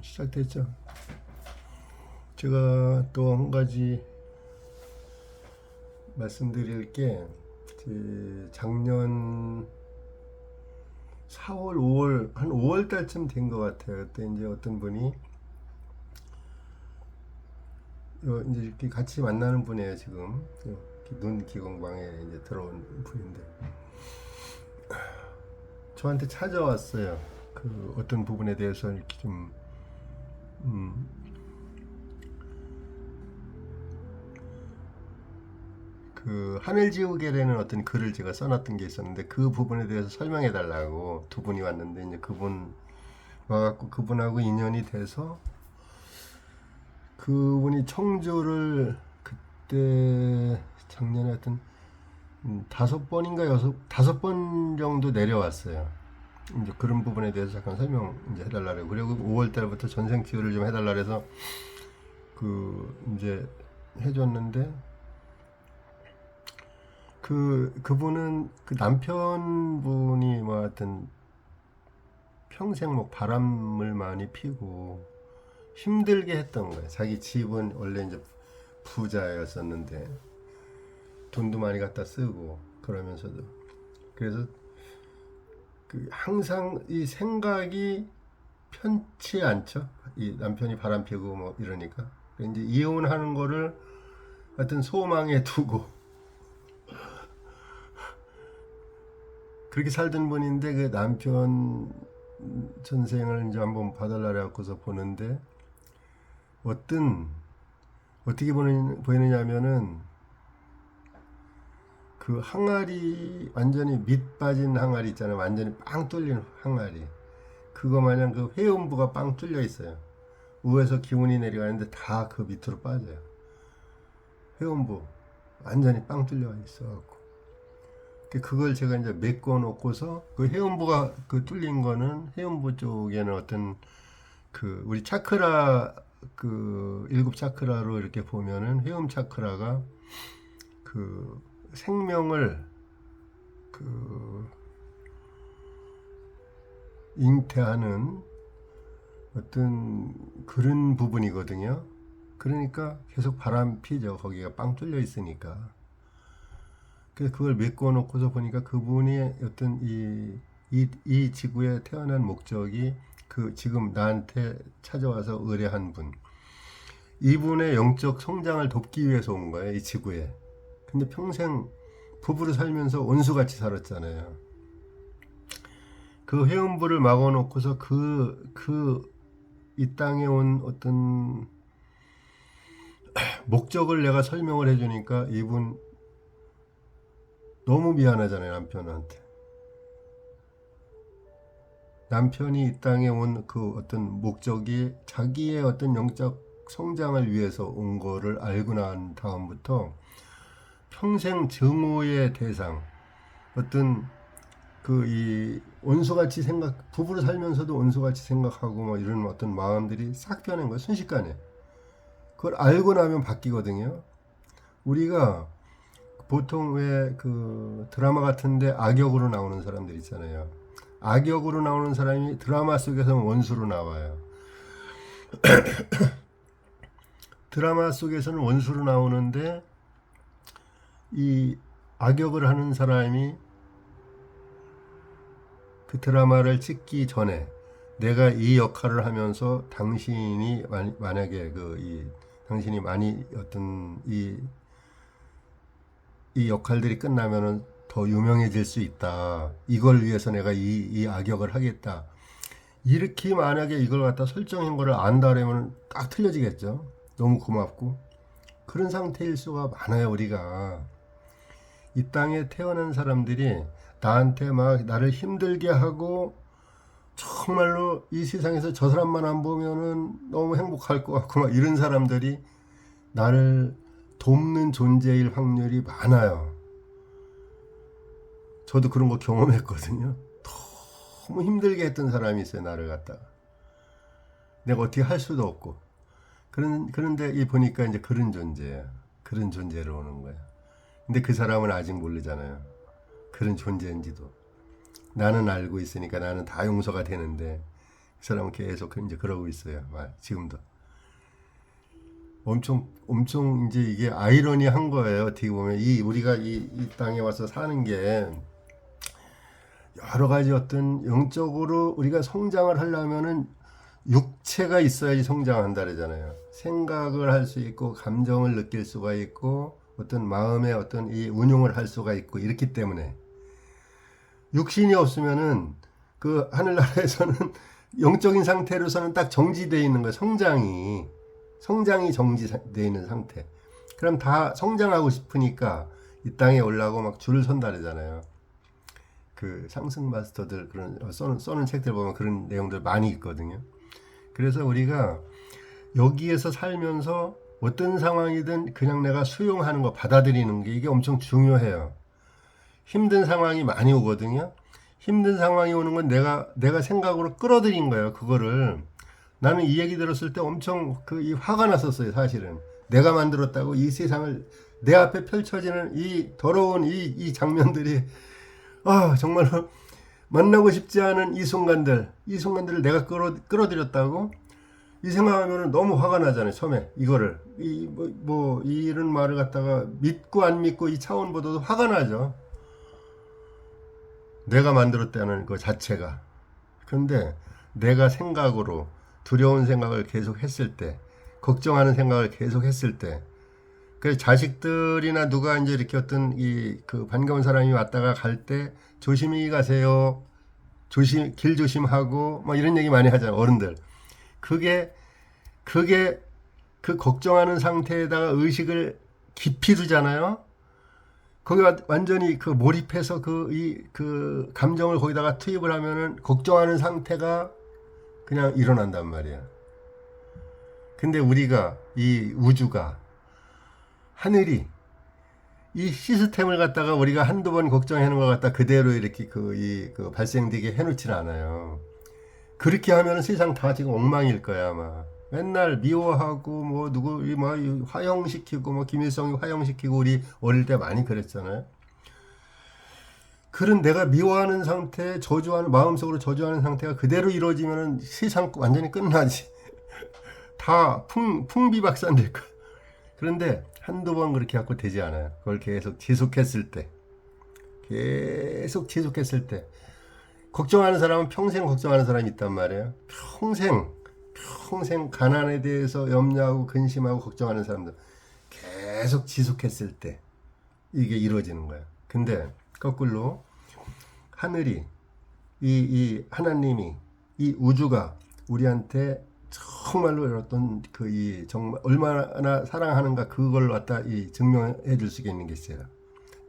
시작됐죠. 제가 또 한 가지 말씀드릴 게 작년 4월, 5월 한 5월 달쯤 된 것 같아요. 그때 이제 어떤 분이 이제 이렇게 같이 만나는 분이에요. 지금 눈 기공방에 이제 들어온 분인데 저한테 찾아왔어요. 그 어떤 부분에 대해서 이렇게 좀 그 하늘지우개라는 어떤 글을 제가 써놨던 게 있었는데 그 부분에 대해서 설명해 달라고 두 분이 왔는데 이제 그분 와갖고 그분하고 인연이 돼서 그분이 청주를 그때 작년에 하여튼 5번인가 5번 정도 내려왔어요. 이제 그런 부분에 대해서 잠깐 설명 이제 해달라고. 그리고 5월 달부터 전생 치유를 좀 해달라 그래서 그 이제 해줬는데 그분은 그 남편분이 뭐 하여튼 평생 뭐 바람을 많이 피고 힘들게 했던 거예요. 자기 집은 원래 이제 부자였었는데 돈도 많이 갖다 쓰고 그러면서도 그래서 그 항상 이 생각이 편치 않죠. 이 남편이 바람 피고 뭐 이러니까 이제 이혼하는 거를 하여튼 소망에 두고 그렇게 살던 분인데 그 남편 전생을 이제 한번 봐달라 그래갖고서 보는데 어떻게 보이느냐면은 그 항아리 완전히 밑 빠진 항아리 있잖아요. 완전히 빵 뚫린 항아리. 그거 마냥 그 회음부가 빵 뚫려 있어요. 위에서 기운이 내려가는데 다 그 밑으로 빠져요. 회음부 완전히 빵 뚫려 있어갖고. 그걸 제가 이제 메꿔 놓고서 그 회음부가 그 뚫린 거는 회음부 쪽에는 어떤 그 우리 차크라 그 7차크라로 이렇게 보면은 회음 차크라가 그 생명을 그 잉태하는 어떤 그런 부분이거든요. 그러니까 계속 바람 피죠. 거기가 빵 뚫려 있으니까. 그래서 그걸 메꿔 놓고서 보니까 그분이 어떤 이 지구에 태어난 목적이 그 지금 나한테 찾아와서 의뢰한 분. 이분의 영적 성장을 돕기 위해서 온 거예요. 이 지구에. 근데 평생 부부로 살면서 원수같이 살았잖아요. 그 회음부를 막아 놓고서 이 땅에 온 어떤 목적을 내가 설명을 해주니까 이분 너무 미안하잖아요, 남편한테. 남편이 이 땅에 온 그 어떤 목적이 자기의 어떤 영적 성장을 위해서 온 거를 알고 난 다음부터 평생 증오의 대상, 어떤 이 원수같이 부부로 살면서도 원수같이 생각하고 뭐 이런 어떤 마음들이 싹 변한 거예요, 순식간에. 그걸 알고 나면 바뀌거든요. 우리가 보통 왜 그 드라마 같은데 악역으로 나오는 사람들 있잖아요. 악역으로 나오는 사람이 드라마 속에서는 원수로 나와요. 드라마 속에서는 원수로 나오는데 이 악역을 하는 사람이 그 드라마를 찍기 전에 내가 이 역할을 하면서 당신이 만약에 당신이 많이 어떤 이 역할들이 끝나면은 더 유명해질 수 있다. 이걸 위해서 내가 이 악역을 하겠다. 이렇게 만약에 이걸 갖다 설정한 거를 안다라면 딱 틀려지겠죠. 너무 고맙고. 그런 상태일 수가 많아요, 우리가. 이 땅에 태어난 사람들이 나한테 막 나를 힘들게 하고 정말로 이 세상에서 저 사람만 안 보면은 너무 행복할 것 같고 막 이런 사람들이 나를 돕는 존재일 확률이 많아요. 저도 그런 거 경험했거든요. 너무 힘들게 했던 사람이 있어요, 나를 갖다가. 내가 어떻게 할 수도 없고. 그런데 보니까 이제 그런 존재야. 그런 존재로 오는 거야. 근데 그 사람은 아직 모르잖아요. 그런 존재인지도. 나는 알고 있으니까 나는 다 용서가 되는데 이 사람은 계속 이제 그러고 있어요. 지금도. 엄청 이제 이게 아이러니한 거예요. 어떻게 보면 우리가 이 땅에 와서 사는 게 여러 가지 어떤 영적으로 우리가 성장을 하려면은 육체가 있어야지 성장한다 그러잖아요. 생각을 할 수 있고 감정을 느낄 수가 있고 어떤 마음의 어떤 이 운용을 할 수가 있고 이렇기 때문에 육신이 없으면은 그 하늘나라에서는 영적인 상태로서는 딱 정지되어 있는 거예요. 성장이 정지되어 있는 상태. 그럼 다 성장하고 싶으니까 이 땅에 올라고 막 줄을 선다 그러잖아요. 그 상승 마스터들 그런 써는 책들 보면 그런 내용들 많이 있거든요. 그래서 우리가 여기에서 살면서 어떤 상황이든 그냥 내가 수용하는 거 받아들이는 게 이게 엄청 중요해요. 힘든 상황이 많이 오거든요. 힘든 상황이 오는 건 내가 생각으로 끌어들인 거예요. 그거를 나는 이 얘기 들었을 때 엄청 이 화가 났었어요. 사실은 내가 만들었다고 이 세상을 내 앞에 펼쳐지는 이 더러운 이 장면들이 정말로 만나고 싶지 않은 이 순간들을 내가 끌어들였다고 이 생각하면 너무 화가 나잖아요. 처음에 이거를 이런 말을 갖다가 믿고 안 믿고 이 차원보다도 화가 나죠. 내가 만들었다는 그 자체가. 그런데 내가 생각으로 두려운 생각을 계속 했을 때, 걱정하는 생각을 계속 했을 때, 그 자식들이나 누가 이제 이렇게 어떤 그 반가운 사람이 왔다가 갈 때 조심히 가세요. 길 조심하고 막 이런 얘기 많이 하잖아요. 어른들. 그게 그 걱정하는 상태에다가 의식을 깊이 두잖아요. 거기 완전히 그 몰입해서 그 감정을 거기다가 투입을 하면은 걱정하는 상태가 그냥 일어난단 말이야. 근데 우리가 이 우주가 하늘이 이 시스템을 갖다가 우리가 한두 번 걱정하는 것 갖다 그대로 이렇게 그 발생되게 해놓지는 않아요. 그렇게 하면 세상 다 지금 엉망일 거야 아마. 맨날 미워하고 뭐 누구 뭐 화형시키고 뭐 김일성이 화형시키고 우리 어릴 때 많이 그랬잖아요. 그런 내가 미워하는 상태, 마음속으로 저주하는 상태가 그대로 이루어지면은 세상 완전히 끝나지. 다 풍비박산될 거야. 그런데 한두 번 그렇게 갖고 되지 않아요. 그걸 계속 지속했을 때. 걱정하는 사람은 평생 걱정하는 사람이 있단 말이에요. 평생 가난에 대해서 염려하고 근심하고 걱정하는 사람들 계속 지속했을 때 이게 이루어지는 거야. 근데 거꾸로 하늘이 이 하나님이 이 우주가 우리한테 정말로 어떤 정말 얼마나 사랑하는가 그걸 갖다 증명해 줄 수 있는 게 있어요.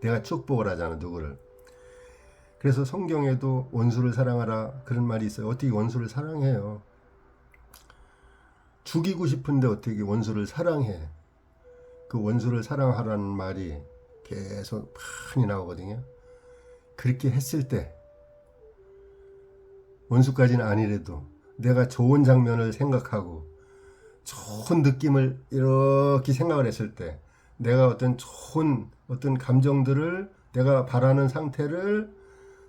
내가 축복을 하잖아 누구를. 그래서 성경에도 원수를 사랑하라 그런 말이 있어요. 어떻게 원수를 사랑해요? 죽이고 싶은데 어떻게 원수를 사랑해? 그 원수를 사랑하라는 말이 계속 많이 나오거든요. 그렇게 했을 때 원수까지는 아니래도 내가 좋은 장면을 생각하고 좋은 느낌을 이렇게 생각을 했을 때 내가 어떤 좋은 어떤 감정들을 내가 바라는 상태를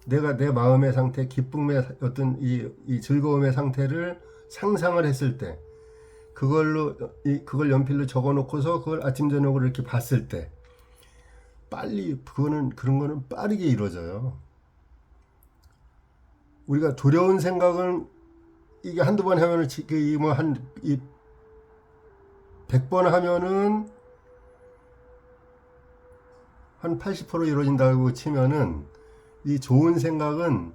내가 내 마음의 상태, 기쁨의 어떤 이 즐거움의 상태를 상상을 했을 때 그걸 연필로 적어 놓고서 그걸 아침 저녁으로 이렇게 봤을 때 그런 거는 빠르게 이루어져요. 우리가 두려운 생각은 이게 한두 번 하면은 한 100번 하면은 한 80% 이루어진다고 치면은 이 좋은 생각은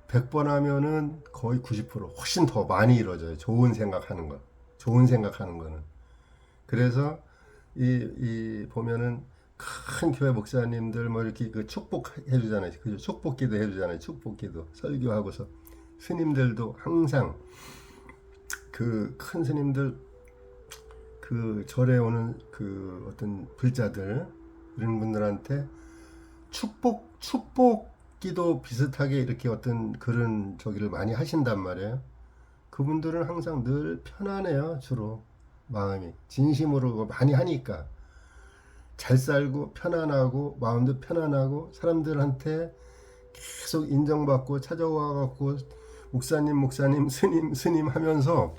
100번 하면은 거의 90% 훨씬 더 많이 이루어져요. 좋은 생각하는 거는. 그래서 보면은 큰 교회 목사님들 뭐 이렇게 축복해 주잖아요. 그 축복기도 해 주잖아요. 축복기도 설교하고서 스님들도 항상 그 큰 스님들 그 절에 오는 그 어떤 불자들 이런 분들한테 축복기도 비슷하게 이렇게 어떤 그런 저기를 많이 하신단 말이에요. 그분들은 항상 늘 편안해요. 주로 마음이 진심으로 많이 하니까 잘 살고 편안하고 마음도 편안하고 사람들한테 계속 인정받고 찾아와 갖고 목사님, 스님 하면서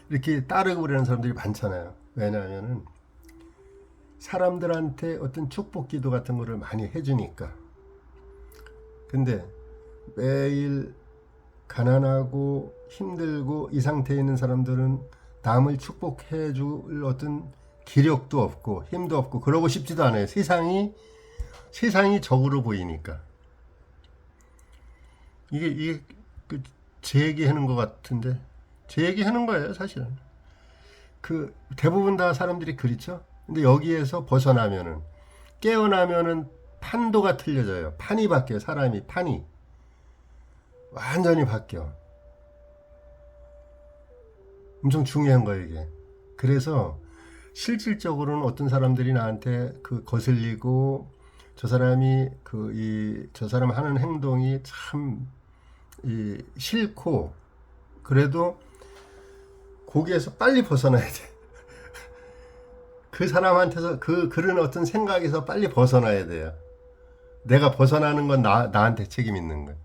이렇게 따르고 그러는 사람들이 많잖아요. 왜냐하면은 사람들한테 어떤 축복 기도 같은 거를 많이 해주니까. 근데 매일 가난하고 힘들고 이 상태에 있는 사람들은 남을 축복해 줄 어떤 기력도 없고 힘도 없고 그러고 싶지도 않아요. 세상이 적으로 보이니까. 이게 제 얘기하는 것 같은데 제 얘기하는 거예요, 사실은. 그 대부분 다 사람들이 그렇죠. 근데 여기에서 벗어나면은 깨어나면은 판도가 틀려져요. 판이 바뀌어요. 사람이 판이 완전히 바뀌어. 엄청 중요한 거예요, 이게. 그래서 실질적으로는 어떤 사람들이 나한테 그 거슬리고 저 사람이 저 사람 하는 행동이 참 싫고 그래도 거기에서 빨리 벗어나야 돼. 그 사람한테서 그런 어떤 생각에서 빨리 벗어나야 돼요. 내가 벗어나는 건 나한테 책임 있는 거예요.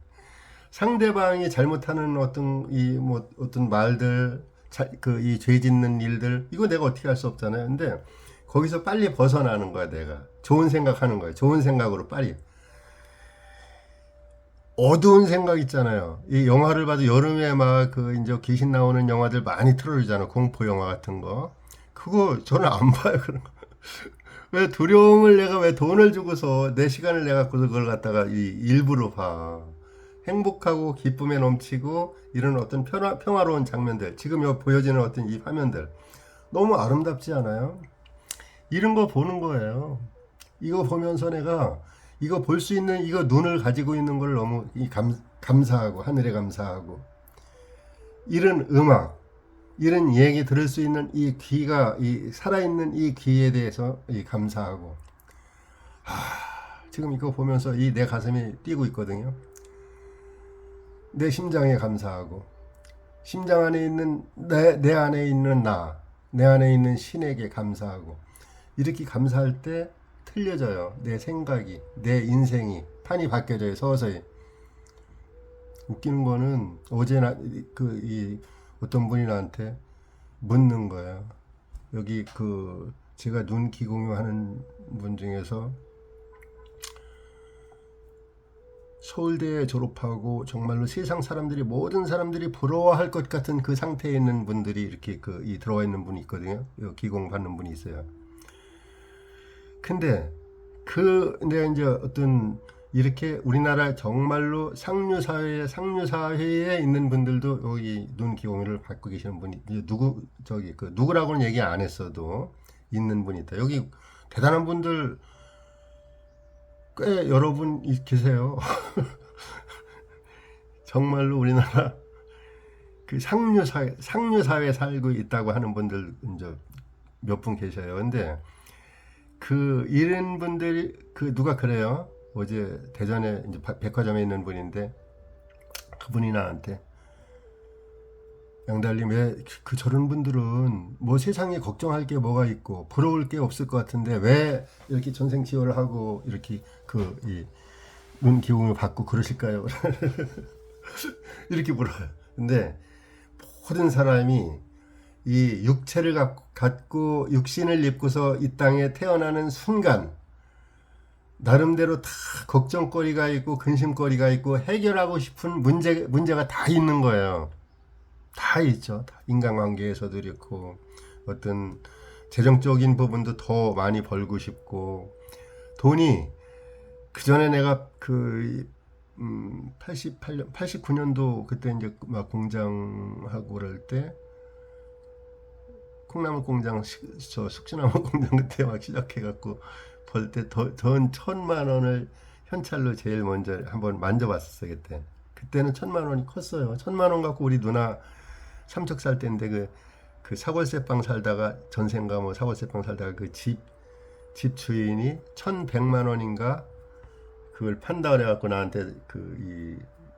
상대방이 잘못하는 어떤 말들, 이 죄 짓는 일들, 이거 내가 어떻게 할 수 없잖아요. 근데 거기서 빨리 벗어나는 거야, 내가. 좋은 생각하는 거야. 좋은 생각으로 빨리. 어두운 생각 있잖아요. 이 영화를 봐도 여름에 막 이제 귀신 나오는 영화들 많이 틀어주잖아. 공포 영화 같은 거. 그거 저는 안 봐요, 그런 거. 왜 두려움을 내가 왜 돈을 주고서 내 시간을 내가 그걸 갖다가 일부러 봐. 행복하고 기쁨에 넘치고 이런 어떤 평화로운 장면들, 지금 여기 보여지는 어떤 이 화면들 너무 아름답지 않아요? 이런 거 보는 거예요. 이거 보면서 내가 이거 볼 수 있는 이거 눈을 가지고 있는 걸 너무 감사하고 하늘에 감사하고 이런 음악, 이런 얘기 들을 수 있는 이 귀가 이 살아있는 이 귀에 대해서 감사하고 지금 이거 보면서 내 가슴이 뛰고 있거든요. 내 심장에 감사하고 심장 안에 있는 내 안에 있는 내 안에 있는 신에게 감사하고 이렇게 감사할 때 틀려져요. 내 생각이 내 인생이 판이 바뀌어져요. 서서히. 웃기는 거는 어제 어떤 분이 나한테 묻는 거예요. 여기 제가 눈 기공유 하는 분 중에서 서울대 졸업하고 정말로 세상 사람들이 모든 사람들이 부러워할 것 같은 그 상태에 있는 분들이 이렇게 들어와 있는 분이 있거든요. 기공 받는 분이 있어요. 근데 내가 이제 어떤 이렇게 우리나라 정말로 상류 사회에 있는 분들도 여기 눈 기공유를 받고 계시는 분이 누구라고는 얘기 안 했어도 있는 분이 있다. 여기 대단한 분들 꽤 여러분 계세요. 정말로 우리나라 상류 사회에 살고 있다고 하는 분들 이제 몇 분 계셔요. 근데 이런 분들이 누가 그래요. 어제 대전에 이제 백화점에 있는 분인데 그분이 나한테 양달님 왜 저런 분들은 뭐 세상에 걱정할 게 뭐가 있고 부러울 게 없을 것 같은데 왜 이렇게 전생치료를 하고 이렇게 눈 기공을 받고 그러실까요? 이렇게 물어요. 근데 모든 사람이 이 육체를 갖고 육신을 입고서 이 땅에 태어나는 순간 나름대로 다 걱정거리가 있고 근심거리가 있고 해결하고 싶은 문제가 다 있는 거예요. 다 있죠. 인간관계에서도 그렇고 어떤 재정적인 부분도 더 많이 벌고 싶고 돈이 그전에 내가 89년도 그때 이제 막 공장하고 그럴 때 콩나물 공장 숙주나물 공장 그때 막 시작해갖고 벌 때 돈 1,000만 원을 현찰로 제일 먼저 한번 만져봤었어요. 그때는 1,000만 원이 컸어요. 1,000만 원 갖고 우리 누나 삼척 살 때인데 그 사골세방 살다가 전생가 뭐 사골세방 살다가 집 주인이 1,100만 원인가 그걸 판다 그래갖고 나한테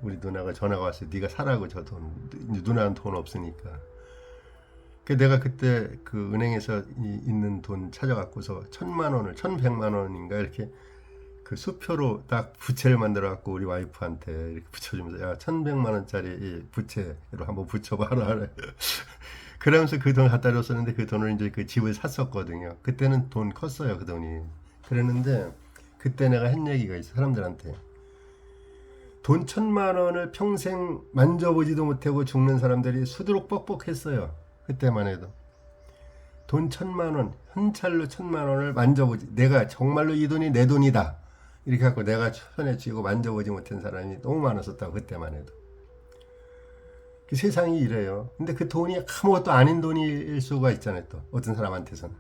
우리 누나가 전화가 왔어요. 네가 사라고 저 돈. 누나는 돈 없으니까. 내가 그때 은행에서 있는 돈 찾아갖고서 1,100만 원인가 이렇게 그 수표로 딱 부채를 만들어 갖고 우리 와이프한테 이렇게 붙여주면서 야 1,100만 원짜리 이 부채로 한번 붙여봐라. 그러면서 그 돈 갖다 줬었는데 그 돈을 이제 그 집을 샀었거든요. 그때는 돈 컸어요 그 돈이. 그랬는데 그때 내가 한 얘기가 있어 사람들한테. 돈 1,000만 원을 평생 만져보지도 못하고 죽는 사람들이 수두룩 뻑뻑했어요. 그때만 해도. 돈 1,000만 원, 현찰로 1,000만 원을 만져보지, 내가 정말로 이 돈이 내 돈이다. 이렇게 갖고 내가 손에 쥐고 만져보지 못한 사람이 너무 많았었다고, 그때만 해도. 그 세상이 이래요. 근데 그 돈이 아무것도 아닌 돈일 수가 있잖아요, 또. 어떤 사람한테서는.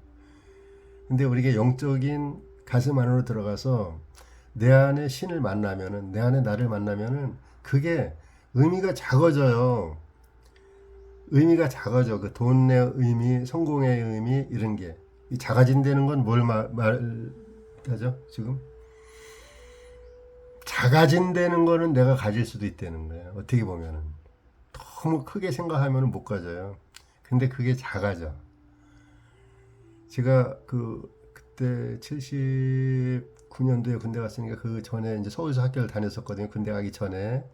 근데 우리가 영적인 가슴 안으로 들어가서 내 안에 신을 만나면은, 내 안에 나를 만나면은 그게 의미가 작아져요. 의미가 작아져. 그 돈의 의미, 성공의 의미, 이런 게. 작아진다는 건 뭘 말하죠, 지금? 작아진다는 거는 내가 가질 수도 있다는 거예요. 어떻게 보면은. 너무 크게 생각하면 못 가져요. 근데 그게 작아져. 제가 그때 79년도에 군대 갔으니까 그 전에 이제 서울서 학교를 다녔었거든요. 군대 가기 전에.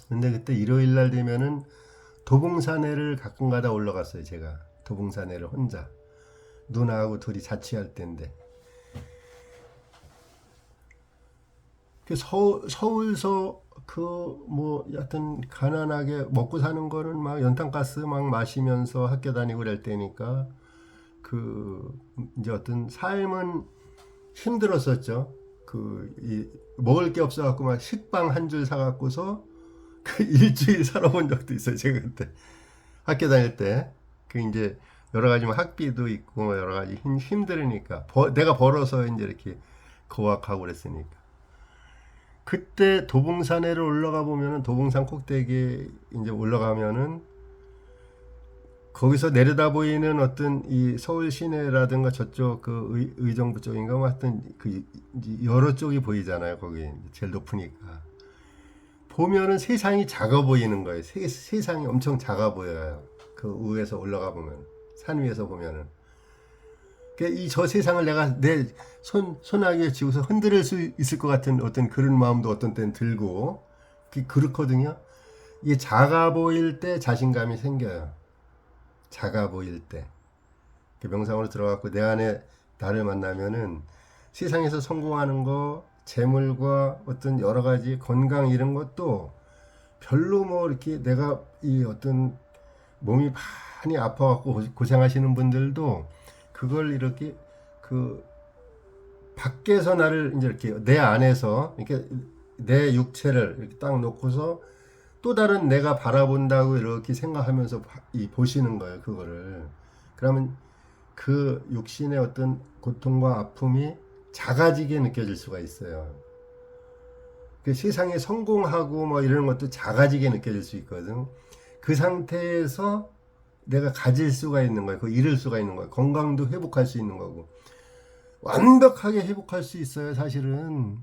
근데 그때 일요일 날 되면은 도봉산에를 가끔 가다 올라갔어요. 제가 도봉산에를 혼자 누나하고 둘이 자취할 때인데 그 서울서 뭐 여하튼 가난하게 먹고 사는 거는 막 연탄가스 막 마시면서 학교 다니고 그럴 때니까 이제 어떤 삶은 힘들었었죠. 먹을 게 없어갖고 막 식빵 한 줄 사갖고서 일주일 살아본 적도 있어요. 제가 그때 학교 다닐 때 이제 여러 가지 뭐 학비도 있고 뭐 여러 가지 힘들으니까 내가 벌어서 이제 이렇게 고학하고 그랬으니까 그때 도봉산에를 올라가 보면은 도봉산 꼭대기에 이제 올라가면은 거기서 내려다 보이는 어떤 이 서울 시내라든가 저쪽 의정부 쪽인가 뭐 하여튼 여러 쪽이 보이잖아요. 거기 제일 높으니까. 보면은 세상이 작아 보이는 거예요. 세상이 엄청 작아 보여요. 그 위에서 올라가 보면, 산 위에서 보면은. 저 세상을 내가 내 손아귀에 쥐고서 흔들 수 있을 것 같은 어떤 그런 마음도 어떤 때는 들고, 그렇거든요. 이게 작아 보일 때 자신감이 생겨요. 작아 보일 때. 명상으로 들어갔고 내 안에 나를 만나면은 세상에서 성공하는 거, 재물과 어떤 여러 가지 건강 이런 것도 별로 뭐 이렇게 내가 이 어떤 몸이 많이 아파갖고 고생하시는 분들도 그걸 이렇게 밖에서 나를 이제 이렇게 내 안에서 이렇게 내 육체를 이렇게 딱 놓고서 또 다른 내가 바라본다고 이렇게 생각하면서 보시는 거예요, 그거를. 그러면 그 육신의 어떤 고통과 아픔이 작아지게 느껴질 수가 있어요. 세상에 성공하고 뭐 이런 것도 작아지게 느껴질 수 있거든. 그 상태에서 내가 가질 수가 있는 거예요. 잃을 수가 있는 거예요. 건강도 회복할 수 있는 거고. 완벽하게 회복할 수 있어요, 사실은.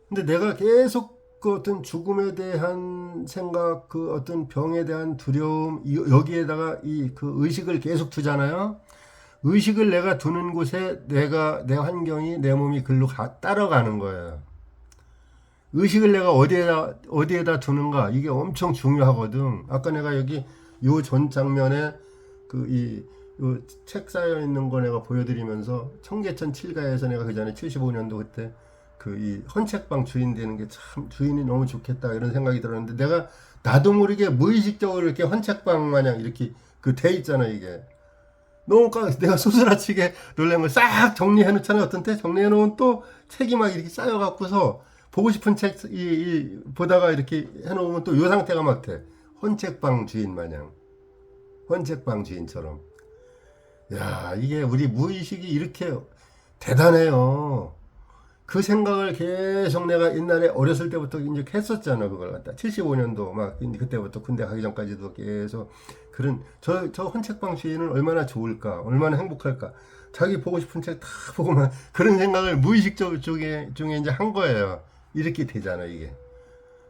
근데 내가 계속 어떤 죽음에 대한 생각, 어떤 병에 대한 두려움, 여기에다가 의식을 계속 두잖아요. 의식을 내가 두는 곳에 내 환경이, 내 몸이 글로 따라가는 거예요. 의식을 내가 어디에다 두는가, 이게 엄청 중요하거든. 아까 내가 여기 요 전 장면에 요 책 쌓여 있는 거 내가 보여드리면서 청계천 7가에서 내가 그 전에 75년도 그때 이 헌책방 주인 되는 게 참 주인이 너무 좋겠다 이런 생각이 들었는데 내가 나도 모르게 무의식적으로 이렇게 헌책방 마냥 이렇게 돼 있잖아 이게. 너무 내가 소스라치게 놀란 걸 싹 정리해 놓잖아요. 어떤 때 정리해 놓은 또 책이 막 이렇게 쌓여 갖고서 보고 싶은 책 보다가 이렇게 해 놓으면 또 요 상태가 막 돼. 헌책방 주인 마냥. 헌책방 주인처럼. 야, 이게 우리 무의식이 이렇게 대단해요. 그 생각을 계속 내가 옛날에 어렸을 때부터 이제 했었잖아, 그걸 갖다. 75년도 막 그때부터 군대 가기 전까지도 계속 저 헌책방 주인은 얼마나 좋을까, 얼마나 행복할까. 자기 보고 싶은 책 다 보고만 그런 생각을 무의식 중에 이제 한 거예요. 이렇게 되잖아, 이게.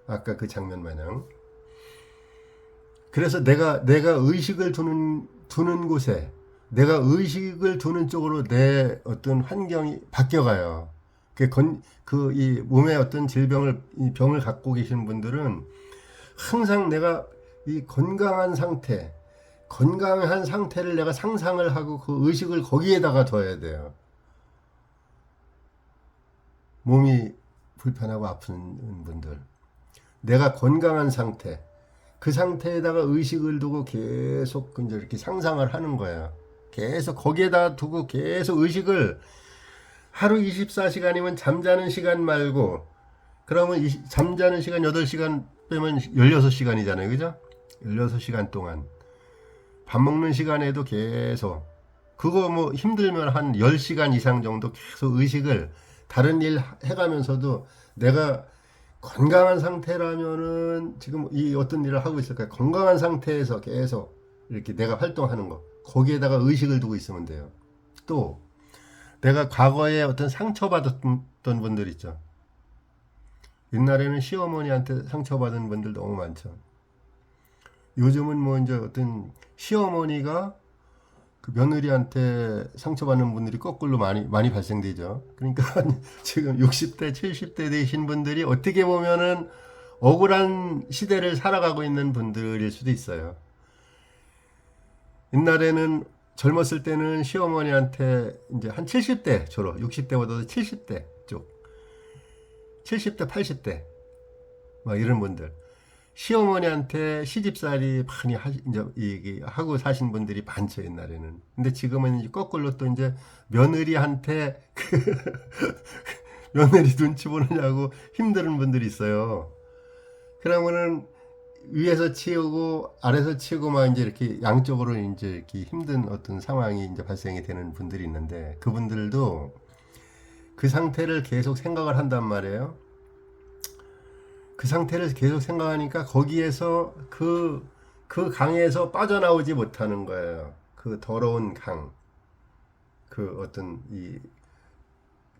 아까 그 장면 마냥. 그래서 내가 의식을 두는 곳에, 내가 의식을 두는 쪽으로 내 어떤 환경이 바뀌어가요. 이 몸에 어떤 질병을, 이 병을 갖고 계신 분들은 항상 내가 이 건강한 상태를 내가 상상을 하고 그 의식을 거기에다가 둬야 돼요. 몸이 불편하고 아픈 분들. 내가 건강한 상태, 그 상태에다가 의식을 두고 계속 이제 이렇게 상상을 하는 거예요. 계속 거기에다 두고 계속 의식을 하루 24시간이면 잠자는 시간 말고, 그러면 잠자는 시간 8시간 빼면 16시간이잖아요. 그죠? 16시간 동안. 밥 먹는 시간에도 계속, 그거 뭐 힘들면 한 10시간 이상 정도 계속 의식을 다른 일 해가면서도 내가 건강한 상태라면은 지금 이 어떤 일을 하고 있을까요? 건강한 상태에서 계속 이렇게 내가 활동하는 거. 거기에다가 의식을 두고 있으면 돼요. 또, 내가 과거에 어떤 상처받았던 분들 있죠. 옛날에는 시어머니한테 상처받은 분들 너무 많죠. 요즘은 뭐 이제 어떤 시어머니가 그 며느리한테 상처받는 분들이 거꾸로 많이 발생되죠. 그러니까 지금 60대, 70대 되신 분들이 어떻게 보면은 억울한 시대를 살아가고 있는 분들일 수도 있어요. 옛날에는 젊었을 때는 시어머니한테 이제 한 70대 주로 60대보다도 70대 쪽 70대 80대 막 이런 분들 시어머니한테 시집살이 많이 이제 하고 사신 분들이 많죠 옛날에는. 근데 지금은 이제 거꾸로 또 이제 며느리한테 며느리 눈치 보느냐고 힘든 분들이 있어요. 그러면은 위에서 치우고 아래서 치우고 막 이제 이렇게 양쪽으로 이제 이렇게 힘든 어떤 상황이 이제 발생이 되는 분들이 있는데 그분들도 그 상태를 계속 생각을 한단 말이에요. 그 상태를 계속 생각하니까 거기에서 그 강에서 빠져나오지 못하는 거예요. 그 더러운 강, 그 어떤 이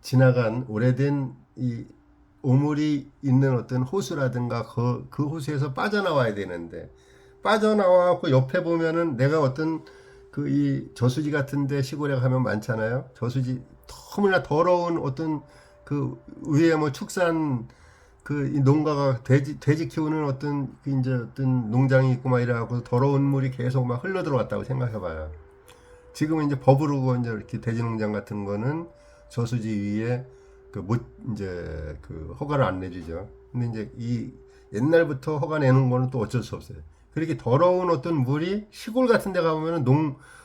지나간 오래된 이 오물이 있는 어떤 호수라든가 그 호수에서 빠져나와야 되는데 빠져나와갖고 옆에 보면은 내가 어떤 그 이 저수지 같은데 시골에 가면 많잖아요. 저수지 너무나 더러운 어떤 그 위에 뭐 축산 그 이 농가가 돼지 키우는 어떤 그 이제 어떤 농장이 있고 막 이래갖고 더러운 물이 계속 막 흘러 들어왔다고 생각해봐요. 지금은 이제 법으로 이제 이렇게 돼지 농장 같은 거는 저수지 위에 그 못 이제 그 허가를 안 내주죠. 근데 이제 이 옛날부터 허가 내는 거는 또 어쩔 수 없어요. 그렇게 더러운 어떤 물이 시골 같은 데 가보면은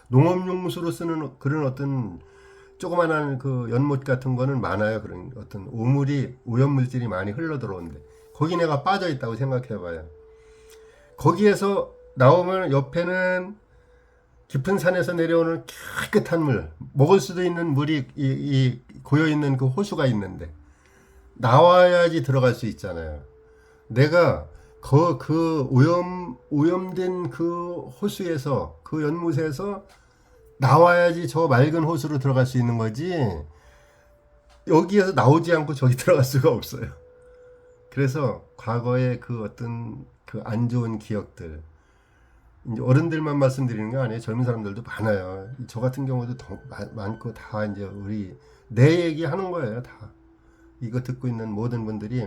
농업용수로 쓰는 그런 어떤 조그만한 그 연못 같은 거는 많아요. 그런 어떤 오염물질이 많이 흘러 들어오는데 거기 내가 빠져 있다고 생각해 봐요. 거기에서 나오면 옆에는 깊은 산에서 내려오는 깨끗한 물, 먹을 수도 있는 물이 이 고여 있는 그 호수가 있는데 나와야지 들어갈 수 있잖아요. 내가 그 오염된 그 호수에서 그 연못에서 나와야지 저 맑은 호수로 들어갈 수 있는 거지. 여기에서 나오지 않고 저기 들어갈 수가 없어요. 그래서 과거의 그 어떤 그 안 좋은 기억들, 이제 어른들만 말씀드리는 게 아니에요. 젊은 사람들도 많아요. 저 같은 경우도 더 많고 다 이제 내 얘기 하는 거예요. 다 이거 듣고 있는 모든 분들이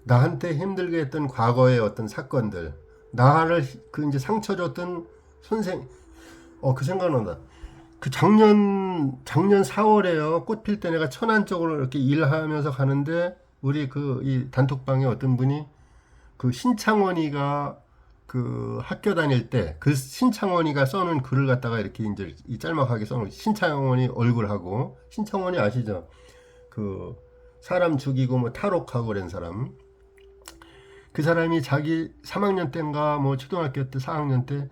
나한테 힘들게 했던 과거의 어떤 사건들, 나를 그 이제 상처 줬던 그 생각난다. 그 작년 4월에요. 꽃 필 때 내가 천안 쪽으로 이렇게 일하면서 가는데 우리 그 이 단톡방에 어떤 분이 그 신창원이가 그 학교 다닐 때 그 신창원이가 써놓은 글을 갖다가 이렇게 이제 이 짤막하게 써놓은 신창원이 얼굴하고 신창원이 아시죠? 그 사람 죽이고 뭐 탈옥하고 그런 사람. 그 사람이 자기 3학년 때인가 뭐 초등학교 때 4학년 때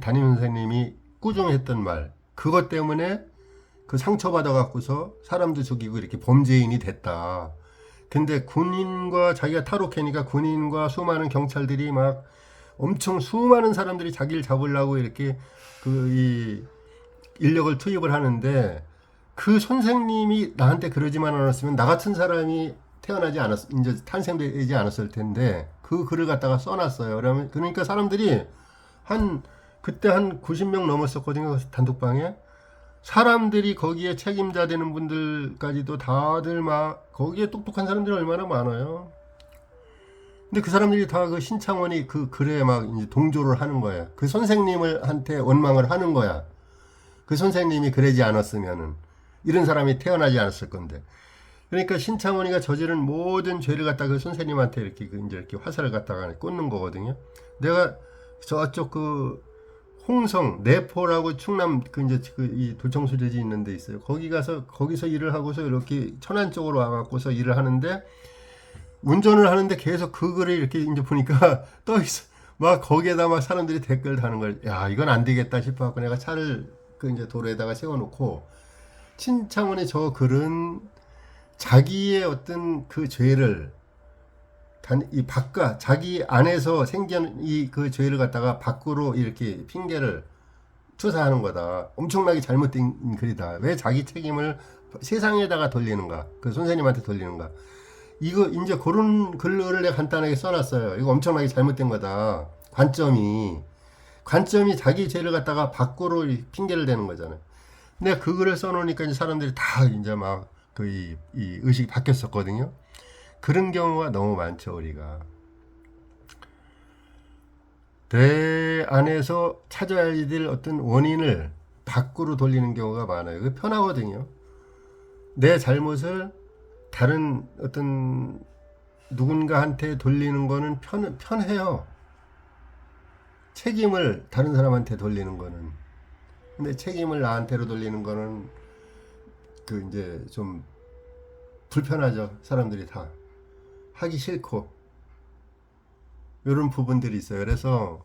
담임 선생님이 꾸중했던 말 그것 때문에 그 상처받아 갖고서 사람도 죽이고 이렇게 범죄인이 됐다. 근데 군인과 자기가 탈옥하니까 군인과 수많은 경찰들이 막 엄청 수많은 사람들이 자기를 잡으려고 이렇게 그 이 인력을 투입을 하는데 그 선생님이 나한테 그러지만 않았으면 나 같은 사람이 이제 탄생되지 않았을 텐데 그 글을 갖다가 써놨어요. 그러니까 사람들이 그때 한 90명 넘었었거든요. 단톡방에. 사람들이 거기에 책임자 되는 분들까지도 다들 막 거기에 똑똑한 사람들이 얼마나 많아요. 근데 그 사람들이 다 그 신창원이 그 글에 막 이제 동조를 하는 거야. 그 선생님을 한테 원망을 하는 거야. 그 선생님이 그러지 않았으면은 이런 사람이 태어나지 않았을 건데. 그러니까 신창원이가 저지른 모든 죄를 갖다 그 선생님한테 이렇게 이제 이렇게 화살을 갖다가 꽂는 거거든요. 내가 저쪽 그 홍성 내포라고 충남 그 이제 그 이 도청수제지 있는 데 있어요. 거기 가서 거기서 일을 하고서 이렇게 천안 쪽으로 와갖고서 일을 하는데 운전을 하는데 계속 그 글을 이렇게 이제 보니까 떠 있어. 막 거기에다 막 사람들이 댓글 다는 걸, 야 이건 안 되겠다 싶어갖고 내가 차를 그 이제 도로에다가 세워놓고 신창원의 저 글은 자기의 어떤 그 죄를 이 바깥 자기 안에서 생긴 이 그 죄를 갖다가 밖으로 이렇게 핑계를 투사하는 거다. 엄청나게 잘못된 글이다. 왜 자기 책임을 세상에다가 돌리는가? 그 선생님한테 돌리는가? 이거 이제 그런 글을 내가 간단하게 써놨어요. 이거 엄청나게 잘못된 거다. 관점이 자기 죄를 갖다가 밖으로 핑계를 대는 거잖아요. 내가 그 글을 써놓으니까 이제 사람들이 다 이제 막 그 이 의식이 바뀌었었거든요. 그런 경우가 너무 많죠. 우리가 내 안에서 찾아야 될 어떤 원인을 밖으로 돌리는 경우가 많아요. 그게 편하거든요. 내 잘못을 다른 어떤 누군가한테 돌리는 거는 편해요. 책임을 다른 사람한테 돌리는 거는. 근데 책임을 나한테로 돌리는 거는 그 이제 좀 불편하죠. 사람들이 다 하기 싫고 이런 부분들이 있어요. 그래서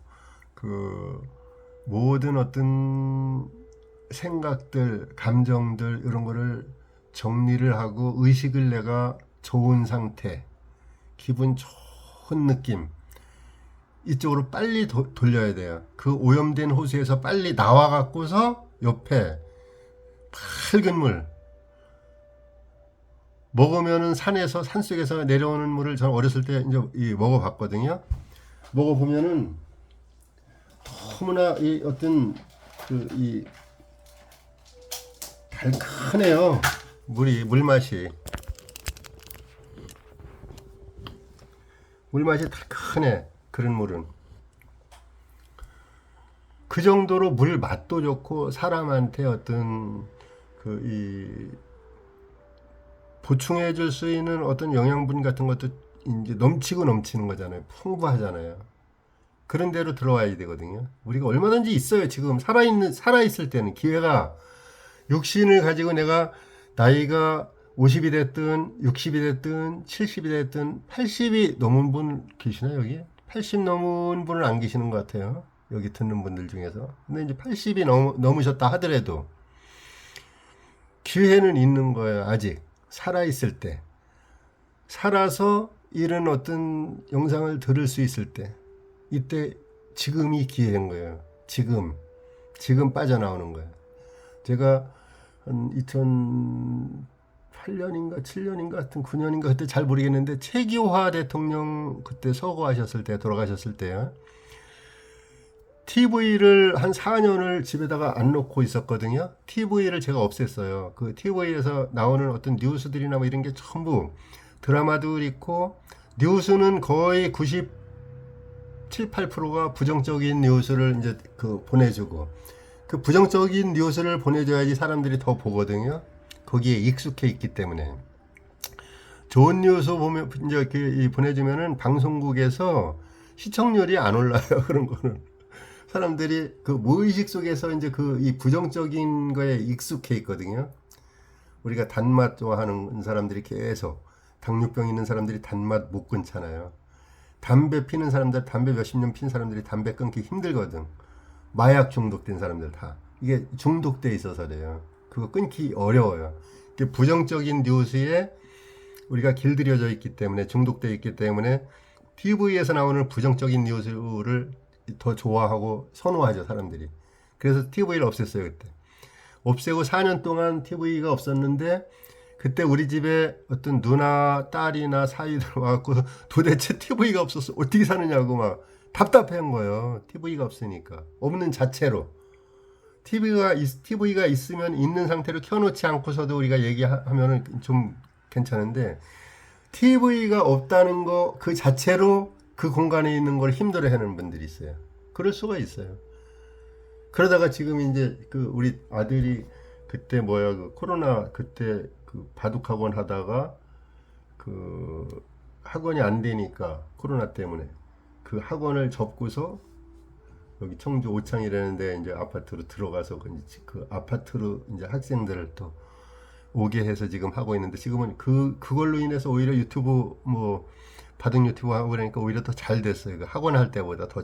그 모든 어떤 생각들, 감정들 이런 거를 정리를 하고 의식을 내가 좋은 상태, 기분 좋은 느낌 이쪽으로 빨리 돌려야 돼요. 그 오염된 호수에서 빨리 나와 갖고서 옆에 밝은 물 먹으면은 산속에서 내려오는 물을 저는 어렸을 때 이제 먹어봤거든요. 먹어보면은 너무나 이 어떤 그 이 달큰해요. 물맛이 달큰해. 그런 물은 그 정도로 물 맛도 좋고 사람한테 어떤 그 보충해 줄 수 있는 어떤 영양분 같은 것도 이제 넘치는 거잖아요. 풍부하잖아요. 그런 데로 들어와야 되거든요. 우리가 얼마든지 있어요. 지금 살아있을 때는 기회가 육신을 가지고 내가 나이가 50이 됐든 60이 됐든 70이 됐든 80이 넘은 분 계시나요? 여기? 80 넘은 분은 안 계시는 것 같아요. 여기 듣는 분들 중에서. 근데 이제 80이 넘으셨다 하더라도 기회는 있는 거예요. 아직 살아있을 때. 살아서 이런 어떤 영상을 들을 수 있을 때. 이때 지금이 기회인 거예요. 지금 빠져나오는 거예요. 제가 한 2008년인가 7년인가 하여튼 9년인가 그때 잘 모르겠는데 최기화 대통령 그때 서거하셨을 때 돌아가셨을 때요. TV를 한 4년을 집에다가 안 놓고 있었거든요. TV를 제가 없앴어요. 그 TV에서 나오는 어떤 뉴스들이나 뭐 이런 게 전부 드라마도 있고 뉴스는 거의 97, 8%가 부정적인 뉴스를 이제 그 보내주고 그 부정적인 뉴스를 보내줘야지 사람들이 더 보거든요. 거기에 익숙해 있기 때문에 좋은 뉴스 보면 이제 보내주면은 방송국에서 시청률이 안 올라요. 그런 거는 사람들이 그 무의식 속에서 이제 이 부정적인 거에 익숙해 있거든요. 우리가 단맛 좋아하는 사람들이 계속 당뇨병 있는 사람들이 단맛 못 끊잖아요. 담배 피는 사람들, 담배 몇십 년 핀 사람들이 담배 끊기 힘들거든. 마약 중독된 사람들 다. 이게 중독돼 있어서 그래요. 그거 끊기 어려워요. 부정적인 뉴스에 우리가 길들여져 있기 때문에 중독돼 있기 때문에 TV에서 나오는 부정적인 뉴스를 더 좋아하고 선호하죠, 사람들이. 그래서 TV를 없앴어요, 그때. 없애고 4년 동안 TV가 없었는데 그때 우리 집에 어떤 누나, 딸이나 사위들 와갖고 도대체 TV가 없어서 어떻게 사느냐고 막 답답해한 거예요. TV가 없으니까. 없는 자체로. TV가 있으면 있는 상태로 켜놓지 않고서도 우리가 얘기하면은 좀 괜찮은데, TV가 없다는 거 그 자체로 그 공간에 있는 걸 힘들어하는 분들이 있어요. 그럴 수가 있어요. 그러다가 지금 이제 그 우리 아들이 그때 그 코로나 그때 그 바둑학원 하다가 그 학원이 안 되니까 코로나 때문에 그 학원을 접고서 여기 청주 오창이라는데 이제 아파트로 들어가서 그 아파트로 이제 학생들을 또 오게 해서 지금 하고 있는데, 지금은 그걸로 인해서 오히려 유튜브 바둑 유튜브 하고 그러니까 오히려 더 잘 됐어요. 그 학원 할 때보다 더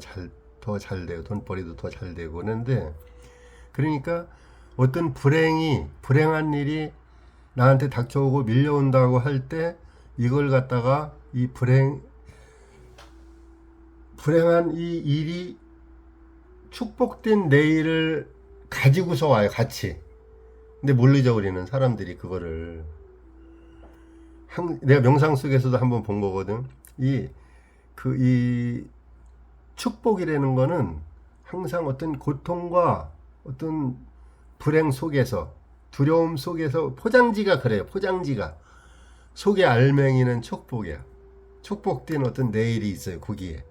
잘 돼요. 돈벌이도 더 잘 되고. 그런데 그러니까 어떤 불행한 일이 나한테 닥쳐오고 밀려온다고 할 때 이걸 갖다가 이 불행한 이 일이 축복된 내일을 가지고서 와요, 같이. 근데 모르죠, 우리는 사람들이 그거를. 내가 명상 속에서도 한번 본 거거든. 이 축복이라는 거는 항상 어떤 고통과 어떤 불행 속에서, 두려움 속에서, 포장지가 그래요. 포장지가 속에 알맹이는 축복이야. 축복된 어떤 내일이 있어요, 거기에.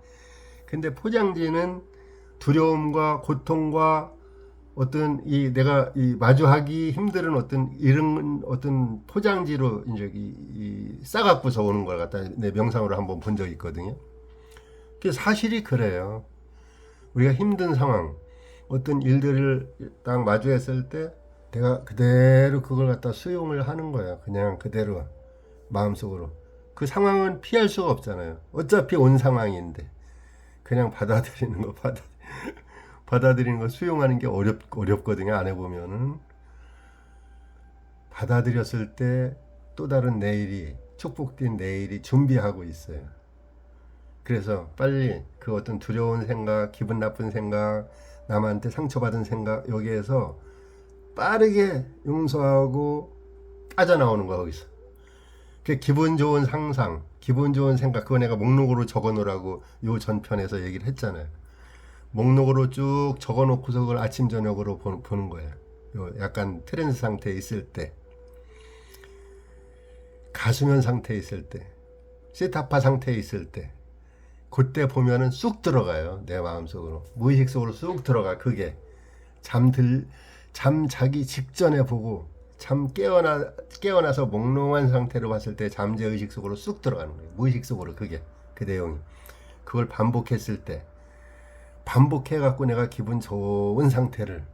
근데 포장지는 두려움과 고통과 어떤 내가 마주하기 힘든 이런 어떤 포장지로 이제 싸갖고서 오는 걸 갖다 내 명상으로 한번 본 적이 있거든요. 그 사실이 그래요. 우리가 힘든 상황, 어떤 일들을 딱 마주했을 때 내가 그대로 그걸 갖다 수용을 하는 거예요. 그냥 그대로 마음속으로. 그 상황은 피할 수가 없잖아요. 어차피 온 상황인데 그냥 받아들이는 거 받아들이는 거 수용하는 게 어렵거든요. 안 해보면은. 받아들였을 때 또 다른 내일이, 축복된 내일이 준비하고 있어요. 그래서 빨리 그 어떤 두려운 생각, 기분 나쁜 생각, 남한테 상처받은 생각, 여기에서 빠르게 용서하고 빠져나오는 거야, 거기서. 그 기분 좋은 상상, 기분 좋은 생각, 그거 내가 목록으로 적어 놓으라고 요 전편에서 얘기를 했잖아요. 목록으로 쭉 적어 놓고서 그걸 아침 저녁으로 보는 거예요. 약간 트랜스 상태에 있을 때, 가수면 상태에 있을 때, 시타파 상태에 있을 때, 그때 보면은 쑥 들어가요. 내 마음속으로. 무의식 속으로 쑥 들어가. 그게 잠 자기 직전에 보고 깨어나서 몽롱한 상태로 봤을 때 잠재의식 속으로 쑥 들어가는 거예요. 무의식 속으로. 그게 그 내용이. 그걸 반복했을 때, 반복해갖고 내가 기분 좋은 상태를,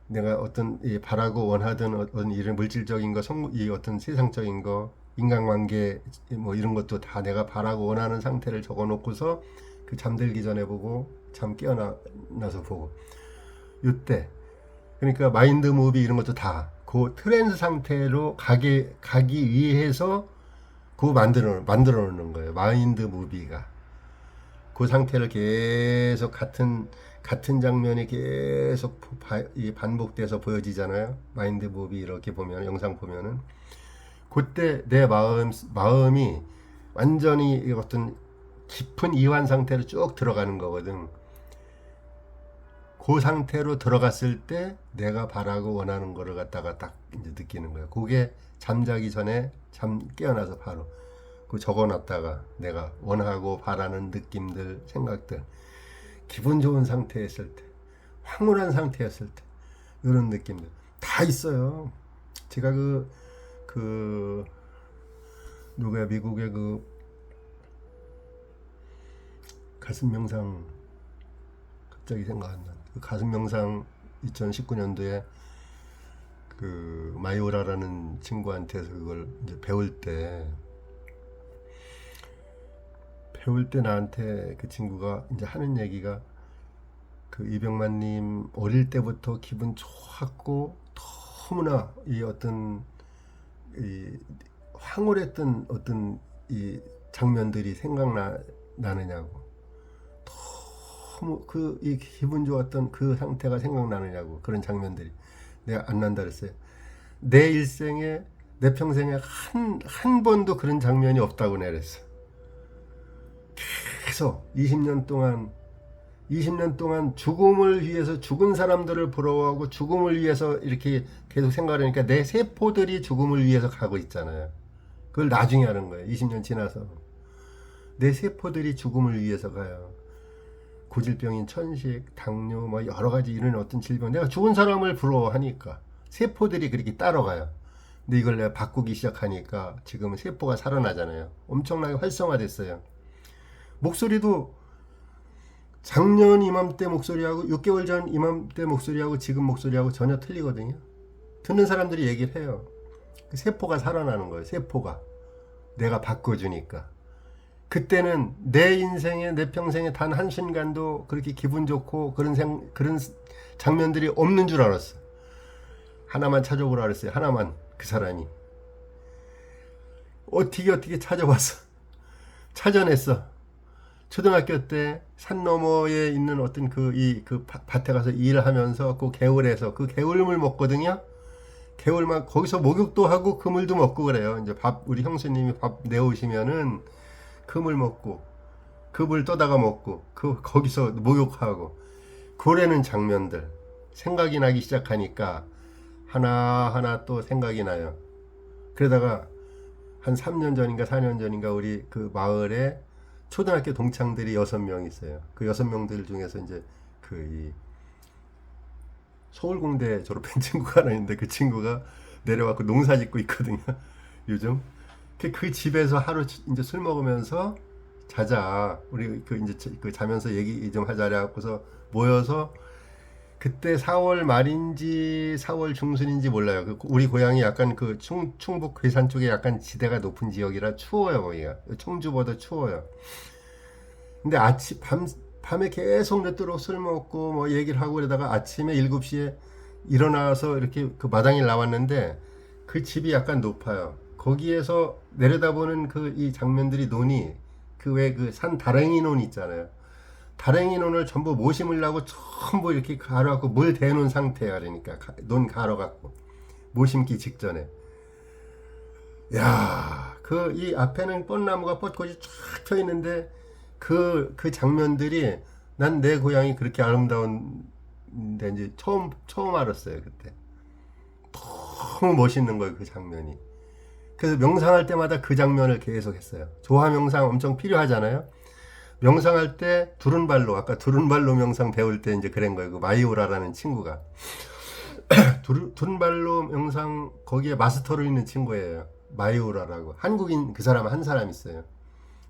내가 어떤 바라고 원하던 어떤 이런 물질적인 거, 이 어떤 세상적인 거, 인간관계 이런 것도 다 내가 바라고 원하는 상태를 적어놓고서 그 잠들기 전에 보고 잠 깨어나서 보고, 이때 그러니까 마인드 무비 이런 것도 다 그 트랜스 상태로 가기 위해서 그거 만들어 놓는 거예요. 마인드 무비가 그 상태를 계속 같은 장면이 계속 반복돼서 보여지잖아요. 마인드 무비 이렇게 보면, 영상 보면은 그때 내 마음이 완전히 어떤 깊은 이완 상태로 쭉 들어가는 거거든. 그 상태로 들어갔을 때 내가 바라고 원하는 거를 갖다가 딱 이제 느끼는 거예요. 그게 잠자기 전에 깨어나서 바로 그 적어놨다가 내가 원하고 바라는 느낌들, 생각들, 기분 좋은 상태였을 때, 황홀한 상태였을 때, 이런 느낌들 다 있어요. 제가 누구야, 미국의 그 가슴 명상, 갑자기 생각 안 나. 그 가슴 명상 2019년도에 그 마이오라라는 친구한테서 그걸 이제 배울 때 나한테 그 친구가 이제 하는 얘기가, 그 이병만님 어릴 때부터 기분 좋았고 너무나 이 어떤 황홀했던 어떤 이 장면들이 생각나느냐고, 너무 이 기분 좋았던 그 상태가 생각나느냐고, 그런 장면들이. 내가 안 난다 그랬어요. 내 일생에, 내 평생에 한 번도 그런 장면이 없다고 내랬어. 계속 20년 동안 20년 동안 죽음을 위해서 죽은 사람들을 부러워하고 죽음을 위해서 이렇게 계속 생각하니까 내 세포들이 죽음을 위해서 가고 있잖아요. 그걸 나중에 하는 거예요. 20년 지나서. 내 세포들이 죽음을 위해서 가요. 고질병인 천식, 당뇨, 뭐 여러 가지 이런 어떤 질병. 내가 죽은 사람을 부러워하니까 세포들이 그렇게 따라가요. 근데 이걸 내가 바꾸기 시작하니까 지금은 세포가 살아나잖아요. 엄청나게 활성화됐어요. 목소리도 작년 이맘때 목소리하고 6개월 전 이맘때 목소리하고 지금 목소리하고 전혀 틀리거든요. 듣는 사람들이 얘기를 해요. 그 세포가 살아나는 거예요. 세포가. 내가 바꿔주니까. 그때는 내 인생에 내 평생에 단 한순간도 그렇게 기분 좋고 그런 장면들이 없는 줄 알았어. 하나만 찾아보라 그랬어요. 하나만. 그 사람이 어떻게 찾아봤어. 찾아냈어. 초등학교 때 산 너머에 있는 어떤 그 밭에 가서 일하면서 그 개울에서 그 개울물 먹거든요. 개울만 거기서 목욕도 하고 그물도 먹고 그래요. 이제 우리 형수님이 밥 내오시면은 그물 먹고 그물 떠다가 먹고 거기서 목욕하고 그러는 장면들 생각이 나기 시작하니까 하나하나 또 생각이 나요. 그러다가 한 3년 전인가 4년 전인가 우리 그 마을에 초등학교 동창들이 6명 있어요. 그 6명들 중에서 이제 이 서울공대 졸업한 친구가 하나 있는데 그 친구가 내려와서 농사 짓고 있거든요. 요즘. 그 집에서 하루 이제 술 먹으면서 자자. 우리 이제 자면서 얘기 좀 하자래 갖고서 모여서 그때 4월 말인지 4월 중순인지 몰라요. 우리 고향이 약간 충북 괴산 쪽에 약간 지대가 높은 지역이라 추워요, 거기가. 청주보다 추워요. 근데 밤에 계속 늦도록 술 먹고 뭐 얘기를 하고 그러다가 아침에 7시에 일어나서 이렇게 그 마당에 나왔는데 그 집이 약간 높아요. 거기에서 내려다보는 이 장면들이 논이 산 다랭이 논 있잖아요. 다랭이 논을 전부 모심으려고 전부 이렇게 갈아갖고 물 대놓은 상태야. 그러니까 논 갈아갖고 모심기 직전에 야, 이 앞에는 뻗나무가 뻗고지 쫙 펴 있는데 그 장면들이 난 내 고향이 그렇게 아름다운데 이제 처음 알았어요. 그때 너무 멋있는 거예요. 그 장면이. 그래서 명상할 때마다 그 장면을 계속 했어요. 조화 명상 엄청 필요하잖아요. 명상할 때 아까 두른발로 명상 배울 때 이제 그런 거예요. 그 마이오라라는 친구가. 두른발로 명상 거기에 마스터로 있는 친구예요. 마이오라라고. 한국인 그 사람 한 사람 있어요.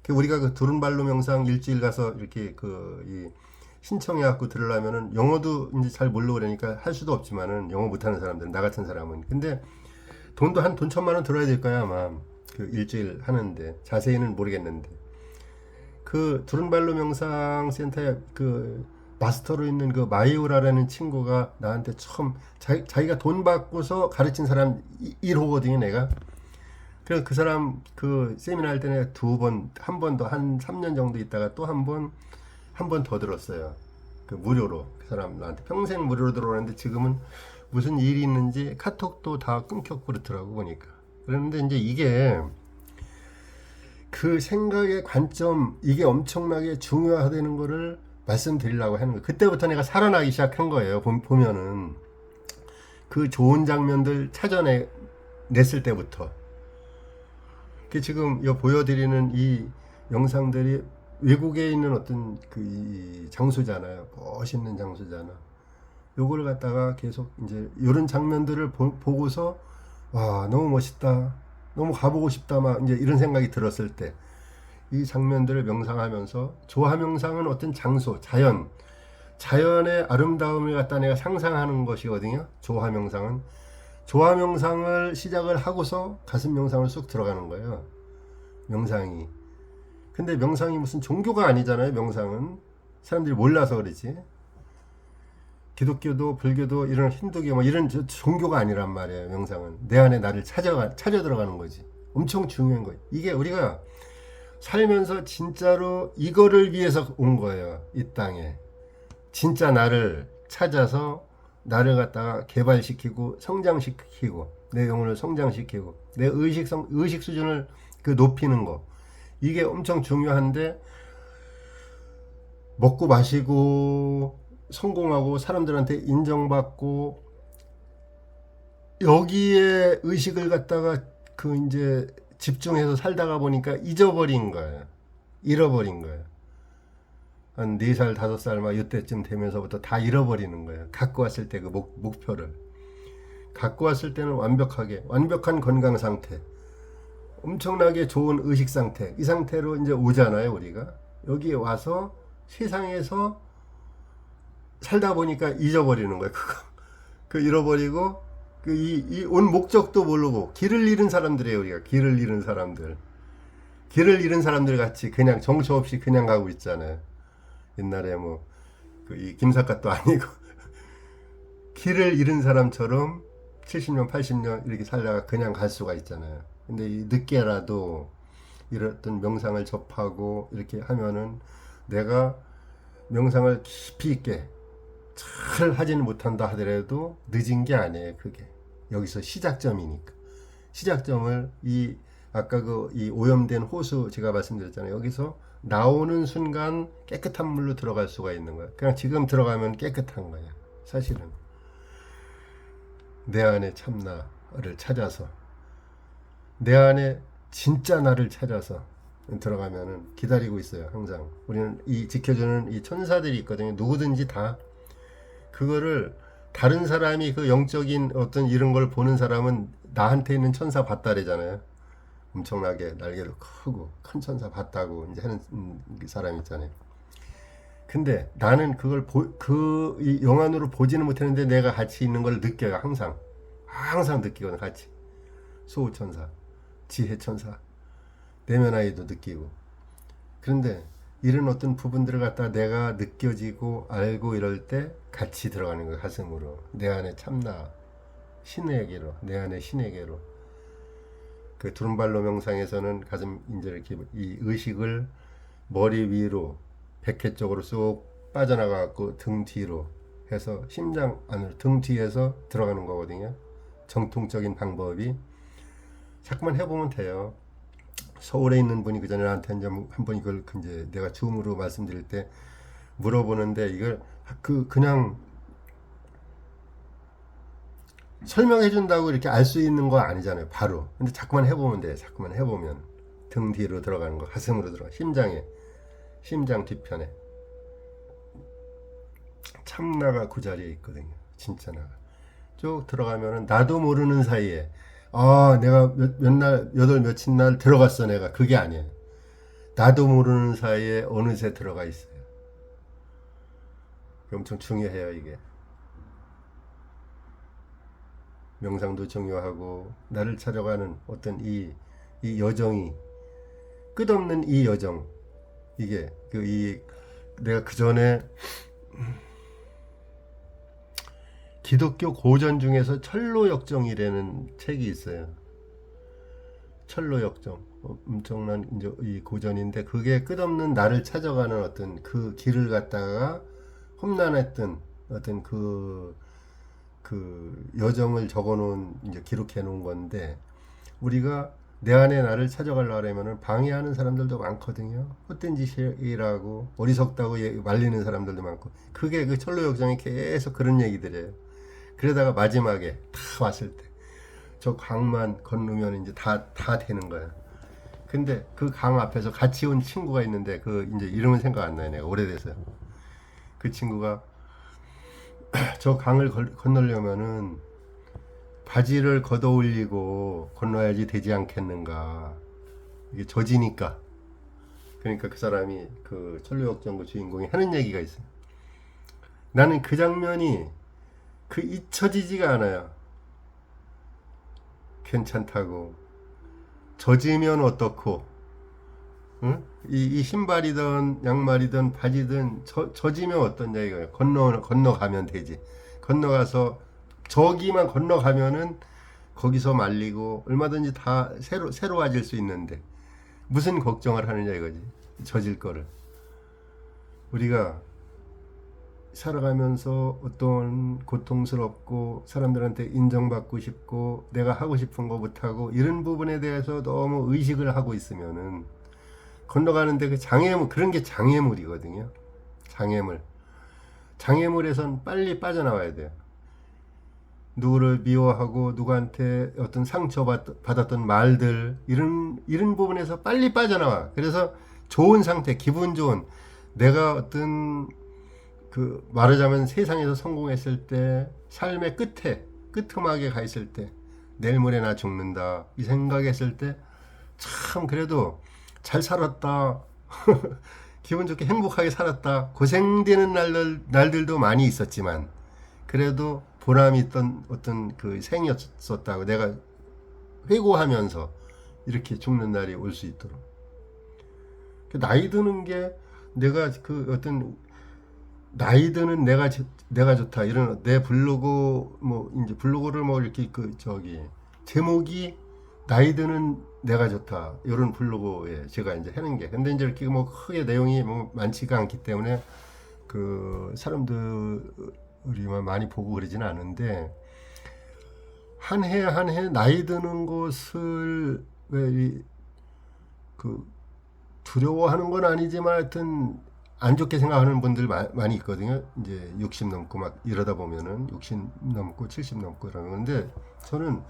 우리가 그 두른발로 명상 일주일 가서 이렇게 신청해갖고 들으려면은 영어도 이제 잘 모르고 그러니까 할 수도 없지만은 영어 못하는 사람들은 나 같은 사람은. 근데 돈 1,000만 원 들어야 될 거야 아마. 일주일 하는데 자세히는 모르겠는데. 두른발로 명상센터에 마스터로 있는 마이오라라는 친구가 나한테 처음 자기가 돈 받고서 가르친 사람 1호거든요, 내가. 그래서 그 사람 세미나 할 때는 한 번 더 한 3년 정도 있다가 또 한 번 더 들었어요. 무료로. 그 사람 나한테 평생 무료로 들어오는데 지금은 무슨 일이 있는지 카톡도 다 끊겼고 그렇더라고 보니까. 그런데 이제 이게 그 생각의 관점 이게 엄청나게 중요하다는 거를 말씀드리려고 하는 거예요. 그때부터 내가 살아나기 시작한 거예요. 보면은 그 좋은 장면들 찾아냈을 때부터. 지금 보여드리는 이 영상들이 외국에 있는 어떤 이 장소잖아요. 멋있는 장소잖아. 요거를 갖다가 계속 이제 이런 장면들을 보고서 와 너무 멋있다. 너무 가보고 싶다. 막 이제 이런 생각이 들었을 때 이 장면들을 명상하면서 조화 명상은 어떤 장소, 자연의 아름다움을 갖다 내가 상상하는 것이거든요. 조화 명상은. 조화 명상을 시작을 하고서 가슴 명상을 쑥 들어가는 거예요. 명상이. 근데 명상이 무슨 종교가 아니잖아요. 명상은. 사람들이 몰라서 그러지. 기독교도 불교도 이런 힌두교 뭐 이런 종교가 아니란 말이에요. 명상은. 내 안에 나를 찾아 들어가는 거지. 엄청 중요한 거예요. 이게 우리가 살면서 진짜로 이거를 위해서 온 거예요. 이 땅에. 진짜 나를 찾아서 나를 갖다가 개발시키고 성장시키고 내 영혼을 성장시키고 내 의식 수준을 높이는 거. 이게 엄청 중요한데 먹고 마시고 성공하고 사람들한테 인정받고 여기에 의식을 갖다가 그 이제 집중해서 살다가 보니까 잊어버린 거예요. 잃어버린 거예요. 한 4살, 5살 막 이때쯤 되면서부터 다 잃어버리는 거예요. 갖고 왔을 때 그 목표를. 갖고 왔을 때는 완벽한 건강 상태, 엄청나게 좋은 의식 상태, 이 상태로 이제 오잖아요, 우리가. 여기에 와서 세상에서 살다 보니까 잊어버리는 거예요, 그거. 그 잃어버리고, 이 온 목적도 모르고, 길을 잃은 사람들이에요, 우리가. 길을 잃은 사람들. 길을 잃은 사람들 같이 그냥 정처 없이 그냥 가고 있잖아요. 옛날에 뭐, 이 김삿갓도 아니고, 길을 잃은 사람처럼 70년, 80년 이렇게 살다가 그냥 갈 수가 있잖아요. 근데 이 늦게라도 이런 명상을 접하고 이렇게 하면은 내가 명상을 깊이 있게 잘 하지는 못한다 하더라도 늦은 게 아니에요. 그게 여기서 시작점이니까. 시작점을 이 아까 이 오염된 호수 제가 말씀드렸잖아요. 여기서 나오는 순간 깨끗한 물로 들어갈 수가 있는 거예요. 그냥 지금 들어가면 깨끗한 거예요. 사실은 내 안에 참나를 찾아서 내 안에 진짜 나를 찾아서 들어가면은 기다리고 있어요. 항상 우리는 이 지켜주는 이 천사들이 있거든요. 누구든지 다 그거를 다른 사람이 그 영적인 어떤 이런 걸 보는 사람은 나한테 있는 천사 봤다래잖아요. 엄청나게 날개도 크고 큰 천사 봤다고 이제 하는 사람 있잖아요. 근데 나는 그걸 이 영안으로 보지는 못했는데 내가 같이 있는 걸 느껴요. 항상 느끼거든. 같이 수호천사, 지혜천사, 내면아이도 느끼고. 그런데 이런 어떤 부분들을 갖다 내가 느껴지고 알고 이럴 때 같이 들어가는 거예요. 가슴으로. 내 안에 참나 신에게로, 내 안에 신에게로. 그 두른발로 명상에서는 가슴 이제 이렇게 이 의식을 머리 위로 백회 쪽으로 쏙 빠져나가고 등 뒤로 해서 심장 안으로 등 뒤에서 들어가는 거거든요. 정통적인 방법이 자꾸만 해보면 돼요. 서울에 있는 분이 그 전에 나한테 이제 한번 이걸 이제 내가 줌으로 말씀드릴 때 물어보는데 이걸 그냥 설명해 준다고 이렇게 알 수 있는 거 아니잖아요. 바로. 근데 자꾸만 해보면 돼요. 자꾸만 해보면 등 뒤로 들어가는 거, 가슴으로 들어가, 심장 뒤편에 참나가 그 자리에 있거든요. 진짜 나가. 쭉 들어가면은 나도 모르는 사이에 내가 몇날 며칠 날 들어갔어 내가. 그게 아니에요. 나도 모르는 사이에 어느새 들어가 있어요. 엄청 중요해요 이게. 명상도 중요하고 나를 찾아가는 어떤 이 여정이 끝없는 이 여정 이게 내가 그 전에 기독교 고전 중에서 철로역정이라는 책이 있어요. 철로역정 엄청난 이제 이 고전인데 그게 끝없는 나를 찾아가는 어떤 그 길을 갖다가 험난했던 어떤 그 여정을 적어놓은 이제 기록해놓은 건데 우리가 내 안에 나를 찾아가려면은 방해하는 사람들도 많거든요. 헛된 짓이라고 어리석다고 말리는 사람들도 많고 그게 그 철로역정이 계속 그런 얘기들이에요. 그러다가 마지막에 다 왔을 때 저 강만 건너면 이제 다 되는 거야. 근데 그 강 앞에서 같이 온 친구가 있는데 그 이제 이름은 생각 안 나요. 내가 오래돼서요. 그 친구가 저 강을 건너려면은 바지를 걷어 올리고 건너야지 되지 않겠는가. 이게 젖이니까. 그러니까 그 사람이 그 철로역정구 주인공이 하는 얘기가 있어요. 나는 그 장면이 잊혀지지가 않아요. 괜찮다고. 젖으면 어떻고, 응? 이 신발이든 양말이든 바지든 젖으면 어떤 얘기예요. 건너가면 되지. 건너가서 저기만 건너가면은 거기서 말리고 얼마든지 다 새로워질 수 있는데 무슨 걱정을 하느냐 이거지. 젖을 거를. 우리가 살아가면서 어떤 고통스럽고 사람들한테 인정받고 싶고 내가 하고 싶은 거 못하고 이런 부분에 대해서 너무 의식을 하고 있으면은 건너가는데 그 장애물, 그런 게 장애물이거든요. 장애물에선 빨리 빠져나와야 돼요. 누구를 미워하고 누구한테 어떤 상처받았던 말들 이런 부분에서 빨리 빠져나와. 그래서 좋은 상태, 기분 좋은, 내가 어떤 그 말하자면 세상에서 성공했을 때, 삶의 끄트막에 가 있을 때, 내일 모레 나 죽는다 이 생각했을 때 참 그래도 잘 살았다 기분 좋게 행복하게 살았다 고생되는 날들도 많이 있었지만 그래도 보람이 있던 어떤 그 생이었었다고 내가 회고하면서 이렇게 죽는 날이 올 수 있도록. 나이 드는 게 내가 그 어떤 나이 드는 내가 좋다 이런 내 블로그 뭐 이제 블로그를 뭐 이렇게 그 저기 제목이 나이 드는 내가 좋다 이런 블로그에 제가 이제 하는 게. 근데 이제 이렇게 뭐 크게 내용이 뭐 많지가 않기 때문에 그 사람들이 많이 보고 그러지는 않은데, 한 해 한 해 나이 드는 것을 왜 그 두려워하는 건 아니지만 하여튼 안 좋게 생각하는 분들 많이 있거든요. 이제 60 넘고 막 이러다 보면은 60 넘고 70 넘고 이러는데, 저는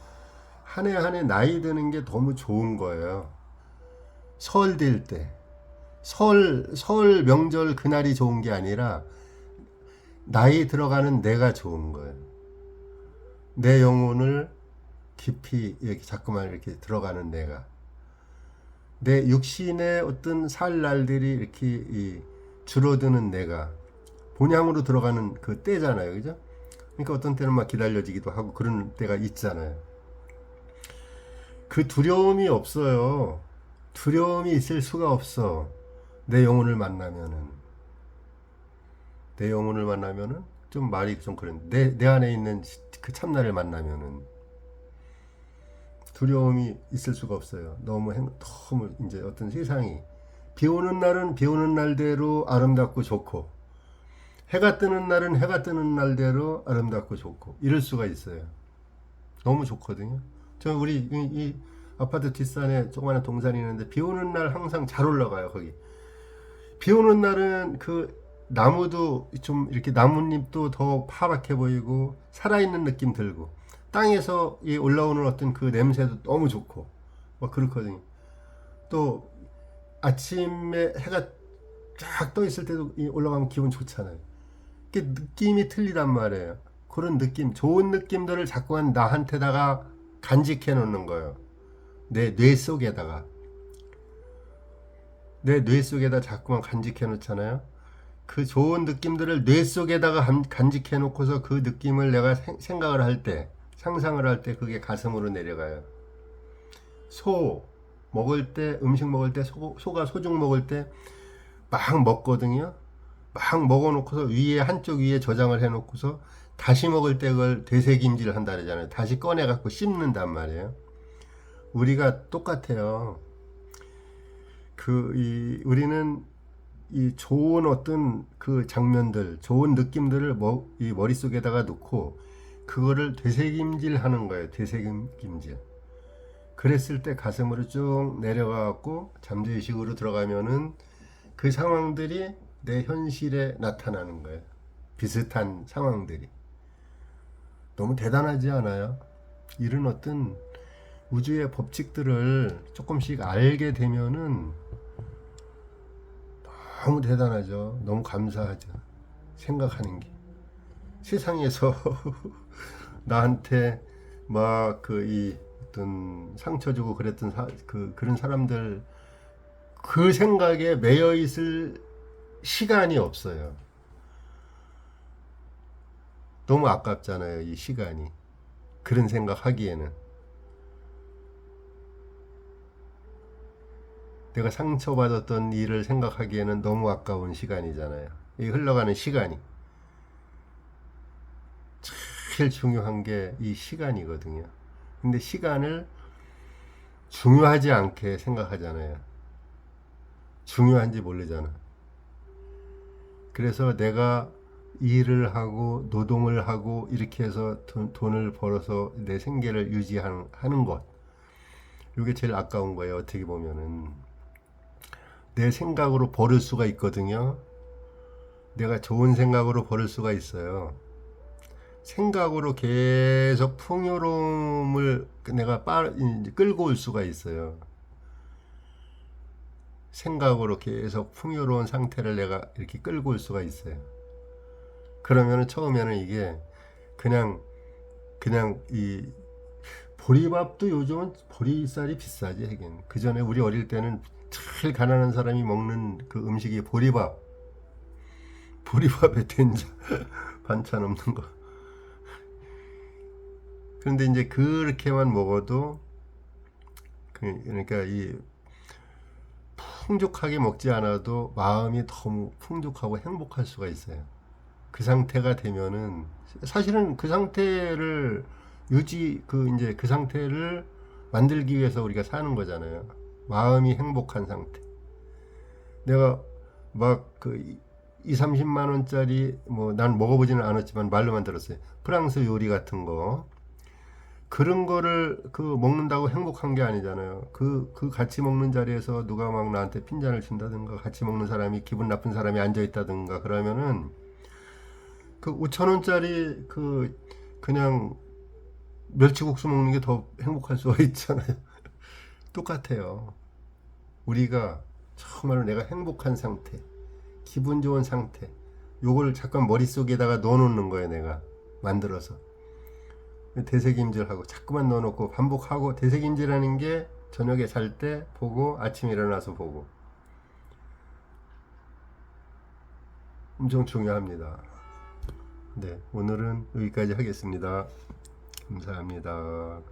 한 해 한 해 나이 드는 게 너무 좋은 거예요. 설 될 때, 설 명절 그날이 좋은 게 아니라 나이 들어가는 내가 좋은 거예요. 내 영혼을 깊이 이렇게 자꾸만 이렇게 들어가는 내 육신의 어떤 살 날들이 이렇게 줄어드는 내가 본향으로 들어가는 그 때잖아요, 그죠? 그러니까 어떤 때는 막 기다려지기도 하고 그런 때가 있잖아요. 그 두려움이 없어요. 두려움이 있을 수가 없어. 내 영혼을 만나면은 좀 말이 좀 그런데 내 안에 있는 그 참나를 만나면은 두려움이 있을 수가 없어요. 너무 이제 어떤 세상이 비 오는 날은 비 오는 날대로 아름답고 좋고, 해가 뜨는 날은 해가 뜨는 날대로 아름답고 좋고 이럴 수가 있어요. 너무 좋거든요. 저 우리 이 아파트 뒷산에 조그마한 동산이 있는데 비 오는 날 항상 잘 올라가요. 거기 비 오는 날은 그 나무도 좀 이렇게 나뭇잎도 더 파랗게 보이고 살아있는 느낌 들고, 땅에서 올라오는 어떤 그 냄새도 너무 좋고 막 그렇거든요. 또 아침에 해가 쫙 떠 있을 때도 올라가면 기분 좋잖아요. 그 느낌이 틀리단 말이에요. 그런 느낌, 좋은 느낌들을 자꾸만 나한테다가 간직해 놓는 거예요. 내 뇌 속에다가 자꾸만 간직해 놓잖아요. 그 좋은 느낌들을 뇌 속에다가 간직해 놓고서 그 느낌을 내가 생각을 할 때, 상상을 할 때 그게 가슴으로 내려가요. 음식 먹을 때 소가 소죽 먹을 때 막 먹거든요. 막 먹어놓고서 한쪽 위에 저장을 해놓고서 다시 먹을 때 그걸 되새김질 한다 그러잖아요. 다시 꺼내갖고 씹는단 말이에요. 우리가 똑같아요. 우리는 이 좋은 어떤 그 장면들, 좋은 느낌들을 이 머릿속에다가 놓고 그거를 되새김질 하는 거예요. 되새김질. 그랬을 때 가슴으로 쭉 내려가갖고 잠재의식으로 들어가면은 그 상황들이 내 현실에 나타나는 거예요. 비슷한 상황들이. 너무 대단하지 않아요? 이런 어떤 우주의 법칙들을 조금씩 알게 되면은 너무 대단하죠. 너무 감사하죠. 생각하는 게. 세상에서 나한테 막 어떤 상처 주고 그랬던 그런 사람들 그 생각에 매여 있을 시간이 없어요. 너무 아깝잖아요, 이 시간이. 그런 생각하기에는. 내가 상처받았던 일을 생각하기에는 너무 아까운 시간이잖아요. 이 흘러가는 시간이. 제일 중요한 게 이 시간이거든요. 근데 시간을 중요하지 않게 생각하잖아요. 중요한지 모르잖아. 그래서 내가 일을 하고 노동을 하고 이렇게 해서 돈을 벌어서 내 생계를 유지하는 것, 이게 제일 아까운 거예요. 어떻게 보면은 내 생각으로 버릴 수가 있거든요. 내가 좋은 생각으로 버릴 수가 있어요. 생각으로 계속 풍요로움을 내가 끌고 올 수가 있어요. 생각으로 계속 풍요로운 상태를 내가 이렇게 끌고 올 수가 있어요. 그러면은 처음에는 이게 그냥 이 보리밥도 요즘은 보리쌀이 비싸지 하긴. 그 전에 우리 어릴 때는 제일 가난한 사람이 먹는 그 음식이 보리밥에 된장 반찬 없는 거. 그런데 이제 그렇게만 먹어도 그러니까 이 풍족하게 먹지 않아도 마음이 너무 풍족하고 행복할 수가 있어요. 그 상태가 되면은 사실은 그 상태를 이제 그 상태를 만들기 위해서 우리가 사는 거잖아요. 마음이 행복한 상태. 내가 막 그 2, 30만 원짜리 뭐 난 먹어보지는 않았지만 말로만 들었어요. 프랑스 요리 같은 거. 그런 거를 먹는다고 행복한 게 아니잖아요. 그 같이 먹는 자리에서 누가 막 나한테 핀잔을 친다든가 같이 먹는 사람이 기분 나쁜 사람이 앉아 있다든가 그러면은 그 5천 원짜리 그냥 멸치국수 먹는 게 더 행복할 수가 있잖아요. 똑같아요. 우리가 정말로 내가 행복한 상태, 기분 좋은 상태, 요걸 잠깐 머릿속에다가 넣어놓는 거예요. 내가 만들어서 되새김질하고 자꾸만 넣어놓고 반복하고, 되새김질하는 게 저녁에 잘 때 보고 아침에 일어나서 보고 엄청 중요합니다. 네, 오늘은 여기까지 하겠습니다. 감사합니다.